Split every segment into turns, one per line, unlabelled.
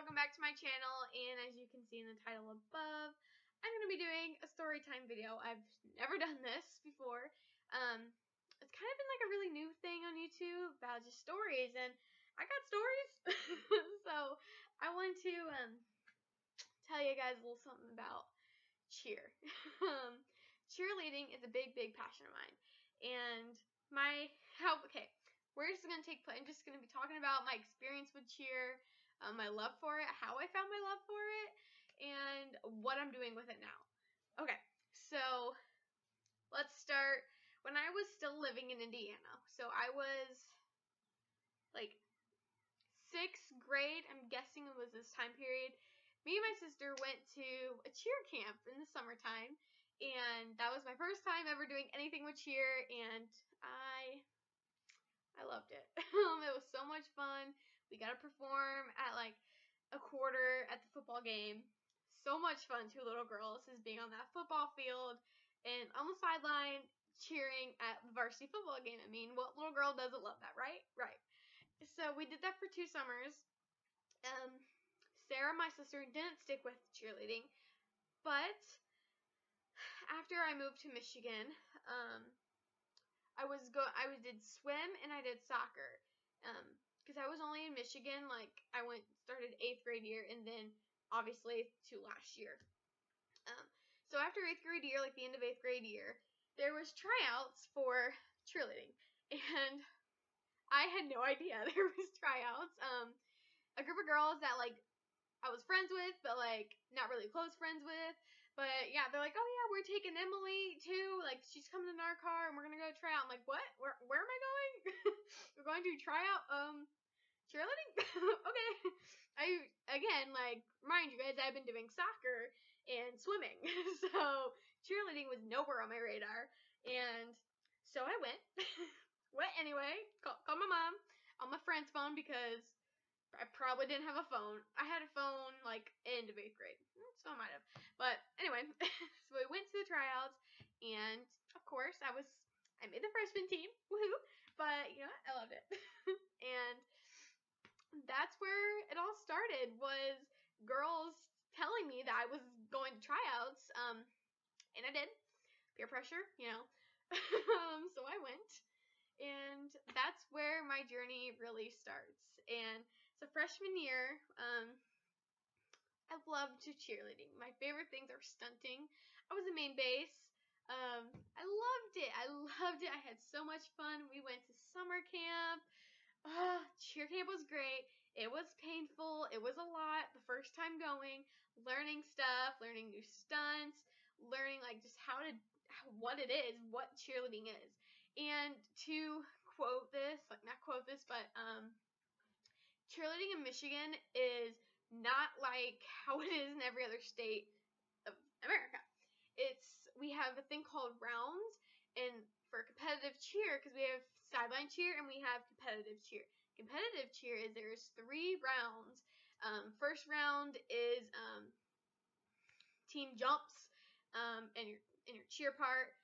welcome back to my channel, and as you can see in the title above, I'm going to be doing a story time video. I've never done this before. It's kind of been like a really new thing on YouTube about just stories, and I got stories. So I wanted to tell you guys a little something about cheer. Cheerleading is a big passion of mine, and where is it going to take place? I'm just going to be talking about my experience with cheer, my love for it, how I found my love for it, and what I'm doing with it now. Okay, so let's start when I was still living in Indiana. So I was like 6th grade, I'm guessing it was this time period. Me and my sister went to a cheer camp in the summertime, and that was my first time ever doing anything with cheer, and I loved it. It was so much fun. We got to perform at like a quarter at the football game. So much fun. 2 little girls is being on that football field and on the sideline cheering at the varsity football game. I mean, what little girl doesn't love that, right? Right. So we did that for 2 summers. Sarah, my sister, didn't stick with cheerleading, but after I moved to Michigan, I did swim and I did soccer. Because I was only in Michigan, like I started 8th grade year, and then obviously to last year. So after 8th grade year, like the end of 8th grade year, there was tryouts for cheerleading, and I had no idea there was tryouts. A group of girls that like I was friends with, but like not really close friends with. But yeah, they're like, oh yeah, we're taking Emily too. Like she's coming in our car and we're gonna go try out. I'm like, what? Where am I going? We're going to try out cheerleading? Okay. Again, like remind you guys, I've been doing soccer and swimming. So cheerleading was nowhere on my radar. And so I went. Went anyway. Called my mom on my friend's phone because I probably didn't have a phone. I had a phone like end of 8th grade. Still might have. But anyway, so we went to the tryouts, and of course I made the freshman team. Woohoo! But you know, I loved it. And that's where it all started, was girls telling me that I was going to tryouts. And I did. Peer pressure, you know. So I went. And that's where my journey really starts. And so freshman year, I loved cheerleading. My favorite things are stunting. I was a main base. I loved it. I had so much fun. We went to summer camp. Cheer camp was great. It was painful. It was a lot the first time going, learning stuff, learning new stunts, learning like just what it is, what cheerleading is. And to quote this, like not quote this, but cheerleading in Michigan is not like how it is in every other state of America. We have a thing called rounds, and for competitive cheer, because we have sideline cheer and we have competitive cheer. Competitive cheer is there's 3 rounds. First round is team jumps, and your cheer part.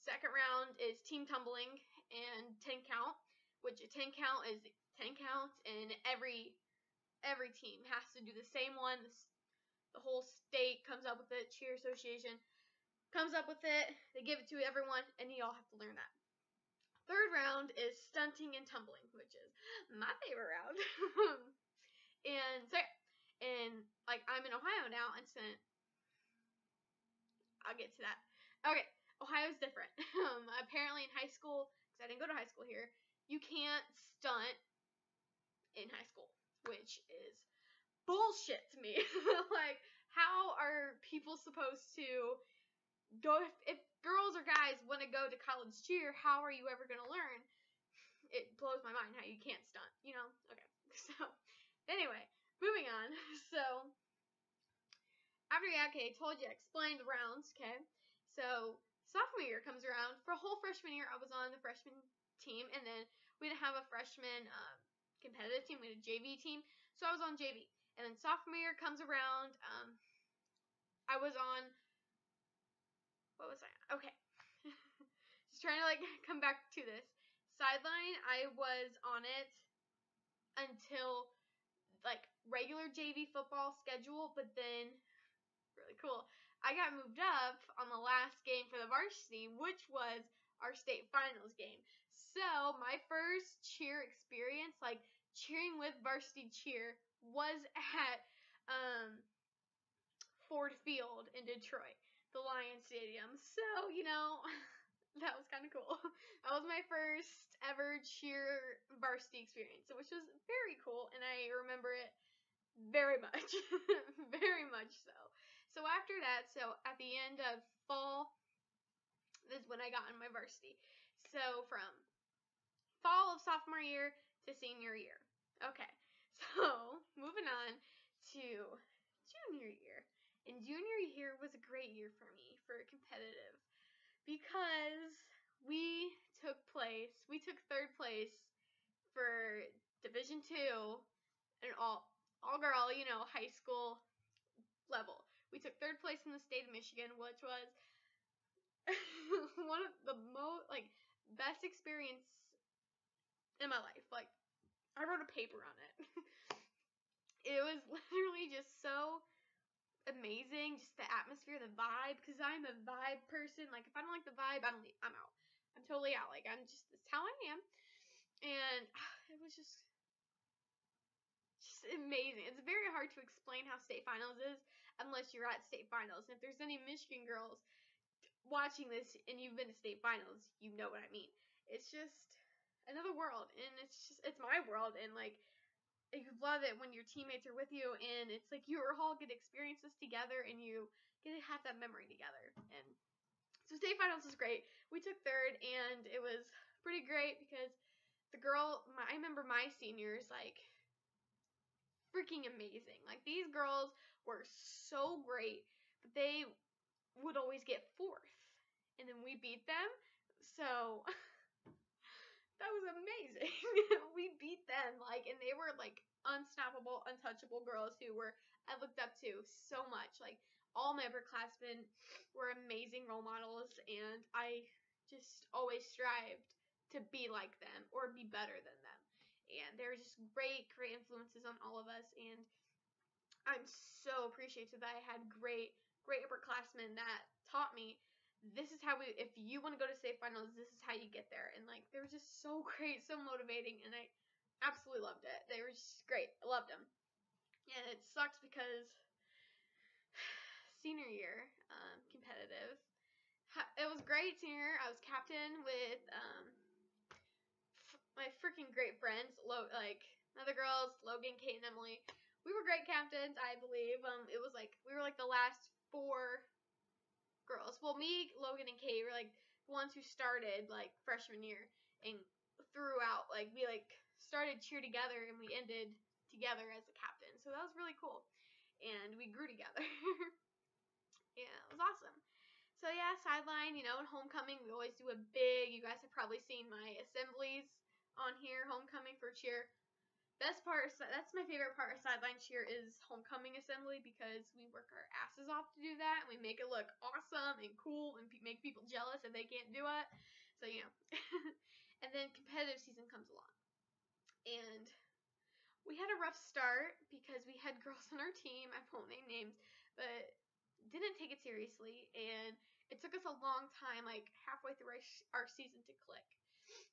Second round is team tumbling and 10 count, which a 10 count is 10 counts, and every team has to do the same one. The whole state comes up with it. Cheer Association comes up with it. They give it to everyone, and you all have to learn that. Third round is stunting and tumbling, which is my favorite round. And so, like I'm in Ohio now, and so I'll get to that. Okay. Ohio's different. Apparently in high school, because I didn't go to high school here, you can't stunt in high school, which is bullshit to me. Like, how are people supposed to go, if girls or guys want to go to college cheer, how are you ever going to learn? It blows my mind how you can't stunt, you know? Okay, so, anyway, moving on. So, after, I told you, I explained the rounds, okay? So, sophomore year comes around. For a whole freshman year, I was on the freshman team, and then we didn't have a freshman competitive team. We had a JV team, so I was on JV. And then sophomore year comes around. I was on. What was I on? Okay, just trying to like come back to this sideline. I was on it until like regular JV football schedule, but then really cool, I got moved up on the last game for the varsity, which was our state finals game. So my first cheer experience, like cheering with varsity cheer, was at Ford Field in Detroit, the Lions Stadium. So, that was kind of cool. That was my first ever cheer varsity experience, which was very cool, and I remember it very much. Very much so. So after that, at the end of fall is when I got in my varsity. So from fall of sophomore year to senior year. Okay, so moving on to junior year. And junior year was a great year for me for competitive because we took third place for Division II and all girl, high school level. We took third place in the state of Michigan, which was one of the most best experience in my life. Like, I wrote a paper on it. It was literally just so amazing, just the atmosphere, the vibe, because I'm a vibe person. Like, if I don't like the vibe, I'm out. I'm totally out. Like, that's how I am. And it was just amazing. It's very hard to explain how state finals is unless you're at state finals. And if there's any Michigan girls watching this and you've been to state finals, you know what I mean. It's just another world, and it's my world, and like, you love it when your teammates are with you, and it's like you all get to experience this together, and you get to have that memory together. And so state finals was great. We took third, and it was pretty great because I remember my seniors, like, freaking amazing. Like, these girls were so great, but they would always get fourth, and then we beat them. So that was amazing. We beat them, and they were unstoppable, untouchable girls who I looked up to so much. Like, all my upperclassmen were amazing role models, and I just always strived to be like them or be better than them. And they're just great influences on all of us, and I'm so appreciative that I had great upperclassmen that taught me, this is how if you want to go to state finals, this is how you get there. And they were just so great, so motivating, and I absolutely loved it. They were just great. I loved them. And it sucks because senior year, competitive. It was great senior year. I was captain with my freaking great friends, other girls, Logan, Kate, and Emily. We were great captains, I believe. It was we were the last 4 girls. Well, me, Logan, and Kate were the ones who started freshman year and throughout. We started cheer together and we ended together as a captain. So that was really cool. And we grew together. Yeah, it was awesome. So yeah, sideline, and homecoming, we always do a big, you guys have probably seen my assemblies on here, homecoming for cheer. That's my favorite part of sideline cheer is homecoming assembly, because we work our asses off to do that, and we make it look awesome and cool and make people jealous if they can't do it. So, and then competitive season comes along. And we had a rough start because we had girls on our team, I won't name names, but didn't take it seriously, and it took us a long time, halfway through our season, to click,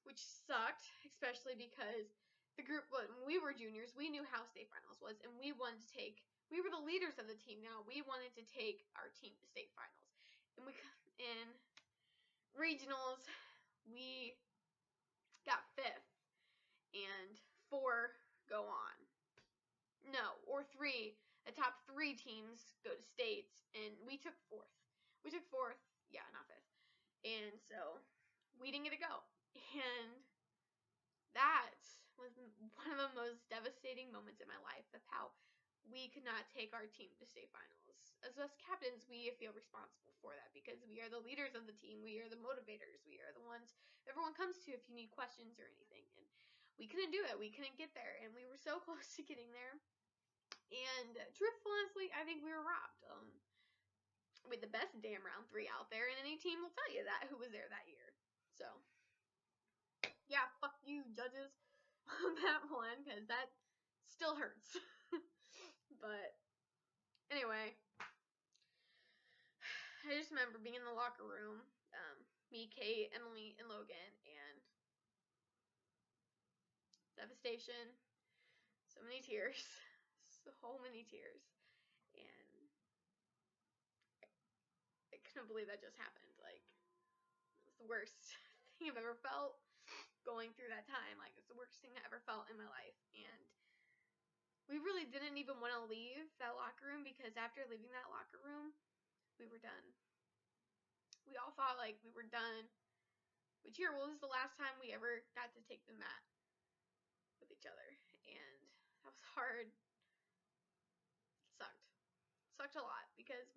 which sucked, especially because the group, when we were juniors, we knew how state finals was, and we were the leaders of the team now. We wanted to take our team to state finals. And in regionals, we got 5th, and 4 go on. No, or 3. The top 3 teams go to states, and we took 4th. We took 4th, yeah, not 5th. And so we didn't get to go. And that was one of the most devastating moments in my life, of how we could not take our team to state finals. As us captains, we feel responsible for that because we are the leaders of the team. We are the motivators. We are the ones everyone comes to if you need questions or anything. And we couldn't do it. We couldn't get there. And we were so close to getting there. And truthfully, honestly, I think we were robbed. With the best damn round 3 out there, and any team will tell you that, who was there that year. So, yeah, fuck you, judges, on that one, because that still hurts. But anyway, I just remember being in the locker room, me, Kate, Emily, and Logan, and devastation, so many tears, so many tears, and I couldn't believe that just happened. Like, it was the worst thing I've ever felt going through that time. Like, it's the worst thing I ever felt in my life, and we really didn't even want to leave that locker room, because after leaving that locker room, we were done. We all thought, like, we were done with cheer. Well, this is the last time we ever got to take the mat with each other, and that was hard. It sucked a lot, because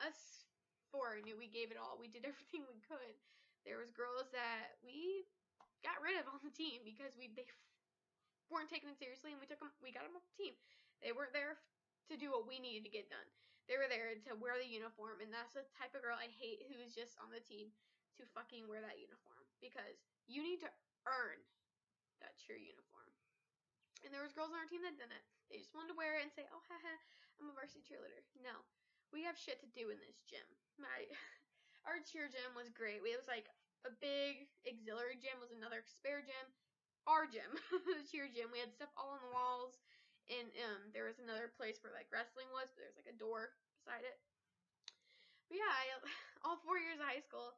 us four knew we gave it all. We did everything we could. There was girls that we got rid of on the team because they weren't taking it seriously, and we got them off the team. They weren't there to do what we needed to get done. They were there to wear the uniform, and that's the type of girl I hate, who is just on the team to fucking wear that uniform, because you need to earn that cheer uniform. And there was girls on our team that didn't. They just wanted to wear it and say, oh, haha, I'm a varsity cheerleader. No. We have shit to do in this gym. Our cheer gym was great. It was like a big auxiliary gym, was another spare gym. Our gym, the cheer gym, we had stuff all on the walls. And there was another place where like wrestling was, but there's like a door beside it. But yeah, all 4 years of high school,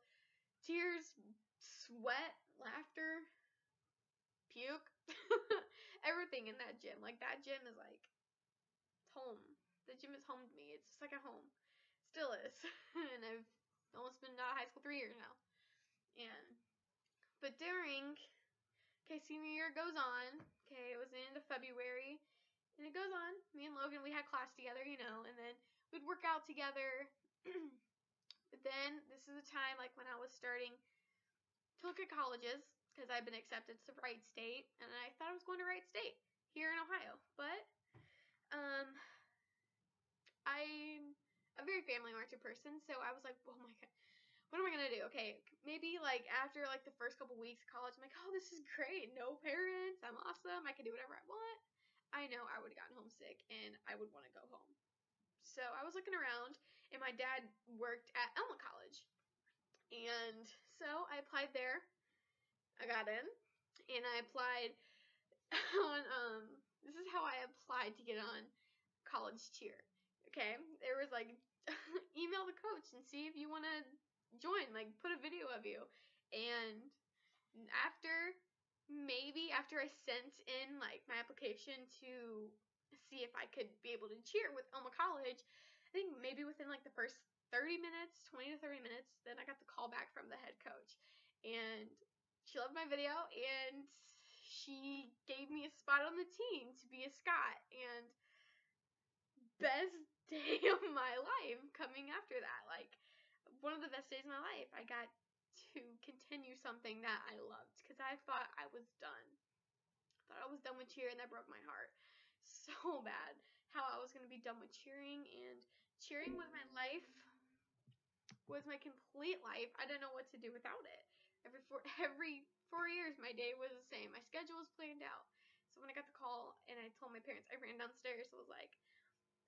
tears, sweat, laughter, puke, everything in that gym. Like, that gym is like home. The gym is home to me. It's just like a home. Still is. And I've almost been out of high school 3 years now. But senior year goes on. Okay, it was the end of February. And it goes on. Me and Logan, we had class together, and then we'd work out together. But then, this is the time, like, when I was starting to look at colleges, because I've been accepted to Wright State, and I thought I was going to Wright State here in Ohio. But I'm a very family-oriented person, so I was like, oh my god, what am I gonna do? Okay, maybe like after like the first couple weeks of college, I'm like, oh, this is great. No parents. I'm awesome. I can do whatever I want. I know I would have gotten homesick, and I would want to go home. So I was looking around, and my dad worked at Elma College, and so I applied there. I got in, and I applied on this is how I applied to get on college cheer. Okay, there was like email the coach and see if you want to join, like put a video of you. And after I sent in like my application to see if I could be able to cheer with Elma College, I think maybe within like the first 20 to 30 minutes, then I got the call back from the head coach, and she loved my video, and she gave me a spot on the team to be a Scot, and best day of my life coming after that. Like, one of the best days of my life. I got to continue something that I loved, because I thought I was done. I thought I was done with cheer, and that broke my heart so bad. How I was going to be done with cheering, and cheering was my life, was my complete life. I didn't know what to do without it. Every 4 years, my day was the same. My schedule was planned out. So when I got the call and I told my parents, I ran downstairs. I was like,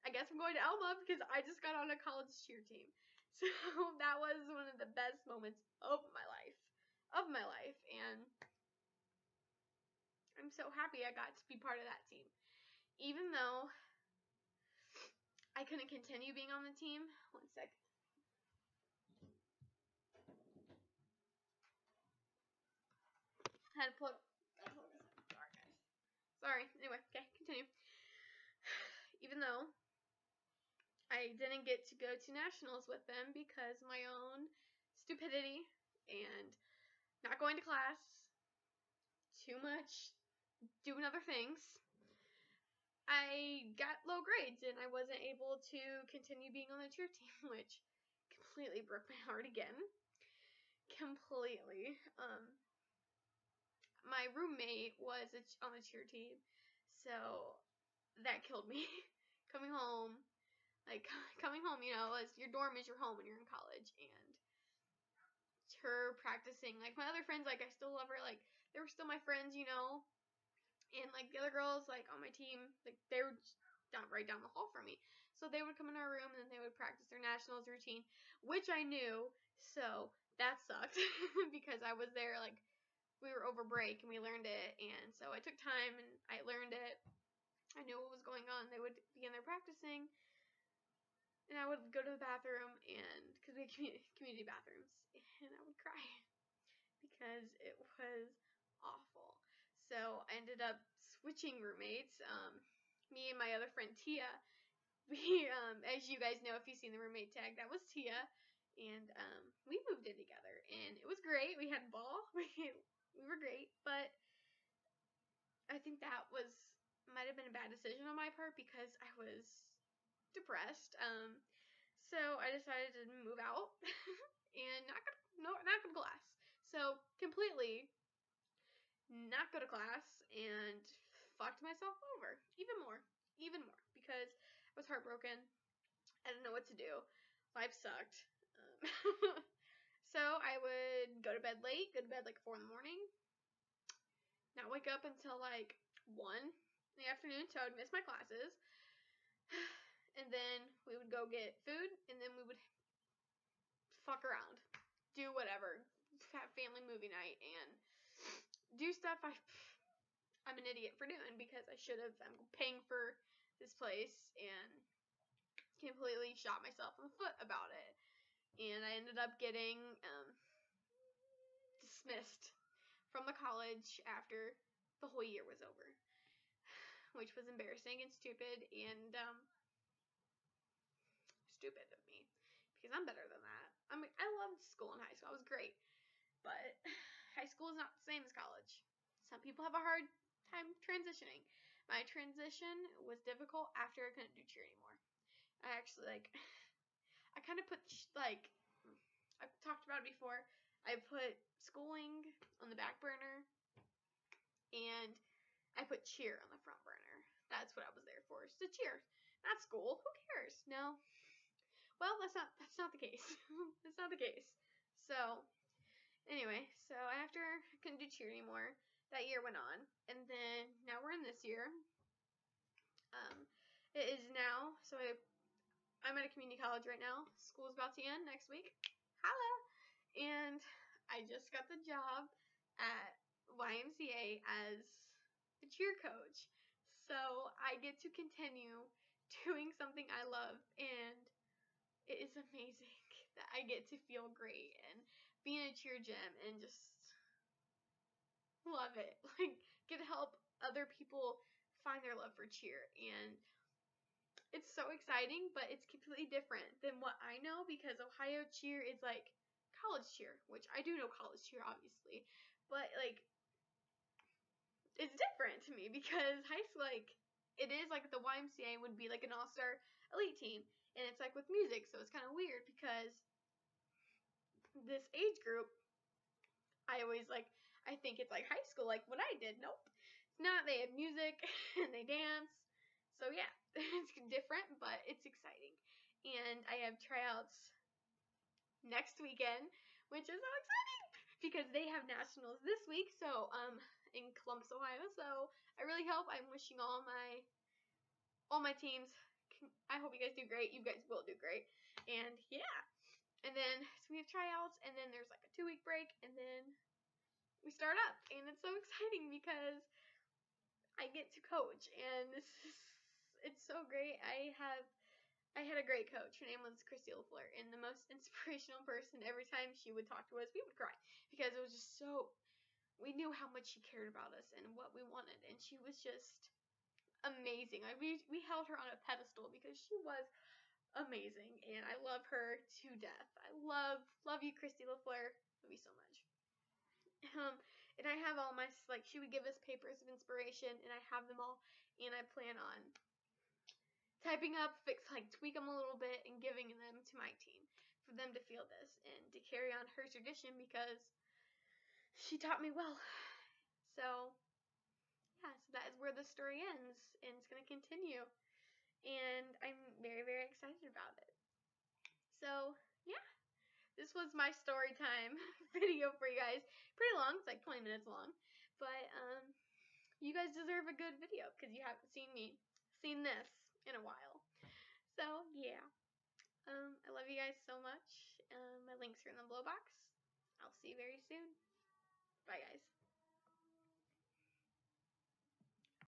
I guess I'm going to Elma, because I just got on a college cheer team. So that was one of the best moments of my life. And I'm so happy I got to be part of that team. Even though I couldn't continue being on the team. One sec. I had to plug this in. Sorry, guys. Sorry. Anyway, okay, continue. Even though I didn't get to go to nationals with them because of my own stupidity and not going to class, too much doing other things, I got low grades, and I wasn't able to continue being on the cheer team, which completely broke my heart again. Completely. My roommate was on the cheer team, so that killed me. Coming home, as your dorm is your home when you're in college, and her practicing, like my other friends, like I still love her, like they were still my friends, And like the other girls like on my team, like they were right down the hall from me. So they would come in our room and then they would practice their nationals routine, which I knew. So that sucked because I was there like we were over break and we learned it, and so I took time and I learned it. I knew what was going on. They would be in there practicing, and I would go to the bathroom, and because we had community bathrooms, and I would cry because it was awful. So I ended up switching roommates. Me and my other friend Tia. We, as you guys know, if you've seen the roommate tag, that was Tia, and we moved in together, and it was great. We had a ball. We were great, but I think that might have been a bad decision on my part because I was depressed. So I decided to move out and not go to class. So completely not go to class and fucked myself over even more because I was heartbroken. I didn't know what to do. Life sucked. So I would go to bed late, go to bed like 4 in the morning, not wake up until like 1 in the afternoon, so I would miss my classes. And then we would go get food, and then we would fuck around, do whatever, have family movie night, and do stuff I'm an idiot for doing because I should have. I'm paying for this place and completely shot myself in the foot about it. And I ended up getting dismissed from the college after the whole year was over, which was embarrassing and stupid and stupid of me because I'm better than that. I loved school in high school. I was great, but high school is not the same as college. Some people have a hard time transitioning. My transition was difficult after I couldn't do cheer anymore. I actually I kind of put I've talked about it before. I put schooling on the back burner and I put cheer on the front burner. That's what I was there for. So cheer, not school. Who cares? No. Well, that's not the case. That's not the case. So anyway, so after I couldn't do cheer anymore, that year went on, and then now we're in this year. It is now. So I'm at a community college right now. School's about to end next week. Holla! And I just got the job at YMCA as the cheer coach. So I get to continue doing something I love, and it is amazing that I get to feel great and be in a cheer gym and just love it. Like, get to help other people find their love for cheer, and it's so exciting, but it's completely different than what I know because Ohio cheer is like college cheer, which I do know college cheer, obviously, but like it's different to me because high school, like, it is like the YMCA would be like an all-star elite team, and it's like with music, so it's kind of weird because this age group, I always I think it's like high school, like what I did. Nope, it's not. They have music and they dance, so yeah, it's different, but it's exciting. And I have tryouts next weekend, which is so exciting because they have nationals this week. So in Columbus, Ohio. So I really hope. I'm wishing all my teams. I hope you guys do great. You guys will do great. And yeah. And then so we have tryouts, and then there's like a 2-week break, and then we start up, and it's so exciting because I get to coach, and it's so great. I had a great coach. Her name was Christy LaFleur, and the most inspirational person. Every time she would talk to us, we would cry because it was just so. We knew how much she cared about us and what we wanted, and she was just amazing. We held her on a pedestal because she was amazing, and I love her to death. I love you, Christy LaFleur. Love you so much. And I have all my she would give us papers of inspiration, and I have them all, and I plan on typing up, tweak them a little bit, and giving them to my team for them to feel this and to carry on her tradition because she taught me well. So yeah, so that is where the story ends, and it's gonna continue, and I'm very, very excited about it. So yeah, this was my story time video for you guys. Pretty long, it's like 20 minutes long, but you guys deserve a good video because you haven't seen this in a while. So yeah, I love you guys so much. My links are in the below box. I'll see you very soon.